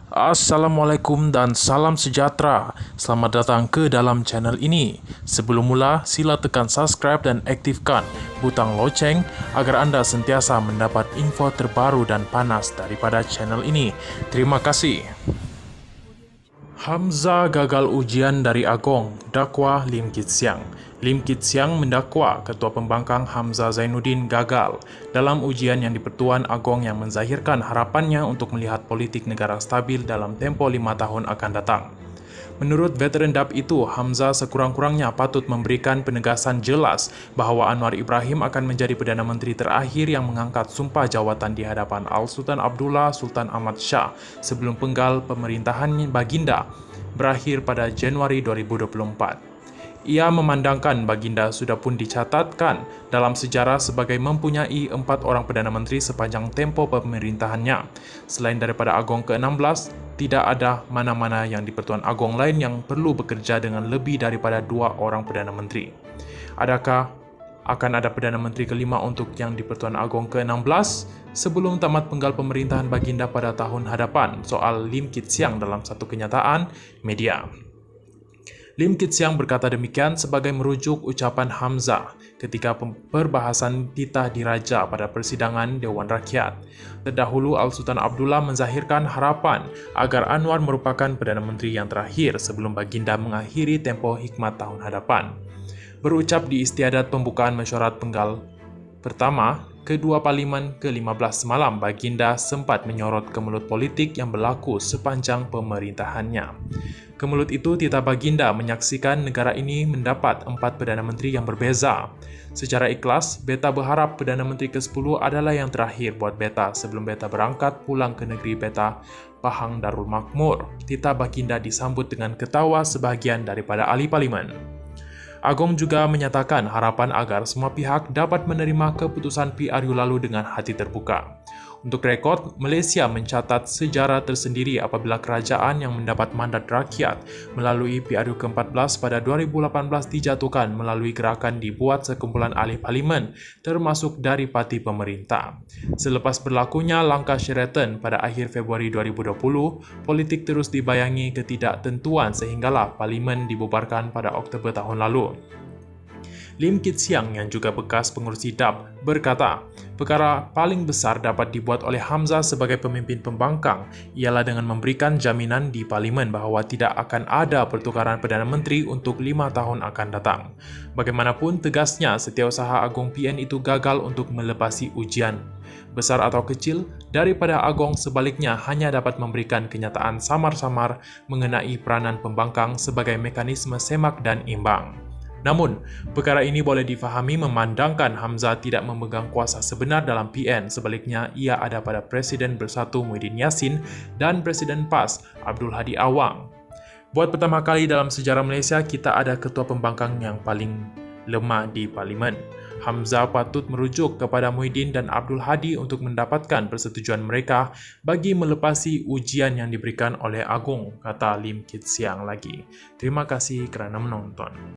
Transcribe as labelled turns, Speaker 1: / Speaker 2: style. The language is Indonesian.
Speaker 1: Assalamualaikum dan salam sejahtera. Selamat datang ke dalam channel ini. Sebelum mula, sila tekan subscribe dan aktifkan butang loceng agar anda sentiasa mendapat info terbaru dan panas daripada channel ini. Terima kasih. Hamzah gagal ujian dari Agong, dakwa Lim Kit Siang. Lim Kit Siang mendakwa Ketua Pembangkang Hamzah Zainuddin gagal dalam ujian yang di-Pertuan Agong yang menzahirkan harapannya untuk melihat politik negara stabil dalam tempo 5 tahun akan datang. Menurut veteran DAP itu, Hamzah sekurang-kurangnya patut memberikan penegasan jelas bahawa Anwar Ibrahim akan menjadi Perdana Menteri terakhir yang mengangkat sumpah jawatan di hadapan Al-Sultan Abdullah Sultan Ahmad Shah sebelum penggal pemerintahan Baginda berakhir pada Januari 2024. Ia memandangkan Baginda sudah pun dicatatkan dalam sejarah sebagai mempunyai 4 orang Perdana Menteri sepanjang tempo pemerintahannya. Selain daripada Agong ke-16, tidak ada mana-mana yang di Pertuan Agong lain yang perlu bekerja dengan lebih daripada 2 orang Perdana Menteri. Adakah akan ada Perdana Menteri kelima untuk yang di Pertuan Agong ke-16 sebelum tamat penggal pemerintahan Baginda pada tahun hadapan? Soal Lim Kit Siang dalam satu kenyataan media. Lim Kit Siang berkata demikian sebagai merujuk ucapan Hamzah ketika perbahasan titah diraja pada persidangan Dewan Rakyat. Terdahulu Al-Sultan Abdullah menzahirkan harapan agar Anwar merupakan Perdana Menteri yang terakhir sebelum Baginda mengakhiri tempo hikmat tahun hadapan. Berucap di istiadat pembukaan mesyuarat penggal pertama, kedua Parlimen ke-15 semalam, Baginda sempat menyorot kemelut politik yang berlaku sepanjang pemerintahannya. Kemelut itu, titah Baginda menyaksikan negara ini mendapat 4 Perdana Menteri yang berbeza. Secara ikhlas, Beta berharap Perdana Menteri ke-10 adalah yang terakhir buat Beta sebelum Beta berangkat pulang ke negeri Beta, Pahang Darul Makmur. Titah Baginda disambut dengan ketawa sebahagian daripada ahli Parlimen. Agong juga menyatakan harapan agar semua pihak dapat menerima keputusan PRU lalu dengan hati terbuka. Untuk rekod, Malaysia mencatat sejarah tersendiri apabila kerajaan yang mendapat mandat rakyat melalui PRU ke-14 pada 2018 dijatuhkan melalui gerakan dibuat sekumpulan ahli parlimen termasuk dari parti pemerintah. Selepas berlakunya langkah Sheraton pada akhir Februari 2020, politik terus dibayangi ketidaktentuan sehinggalah parlimen dibubarkan pada Oktober tahun lalu. Lim Kit Siang yang juga bekas pengurusi DAP berkata, perkara paling besar dapat dibuat oleh Hamzah sebagai pemimpin pembangkang ialah dengan memberikan jaminan di Parlimen bahawa tidak akan ada pertukaran Perdana Menteri untuk 5 tahun akan datang. Bagaimanapun tegasnya, Setiausaha Agong PN itu gagal untuk melepasi ujian. Besar atau kecil, daripada Agong sebaliknya hanya dapat memberikan kenyataan samar-samar mengenai peranan pembangkang sebagai mekanisme semak dan imbang. Namun, perkara ini boleh difahami memandangkan Hamzah tidak memegang kuasa sebenar dalam PN, sebaliknya ia ada pada Presiden Bersatu Muhyiddin Yassin dan Presiden PAS Abdul Hadi Awang. Buat pertama kali dalam sejarah Malaysia, kita ada ketua pembangkang yang paling lemah di Parlimen. Hamzah patut merujuk kepada Muhyiddin dan Abdul Hadi untuk mendapatkan persetujuan mereka bagi melepasi ujian yang diberikan oleh Agong, kata Lim Kit Siang lagi. Terima kasih kerana menonton.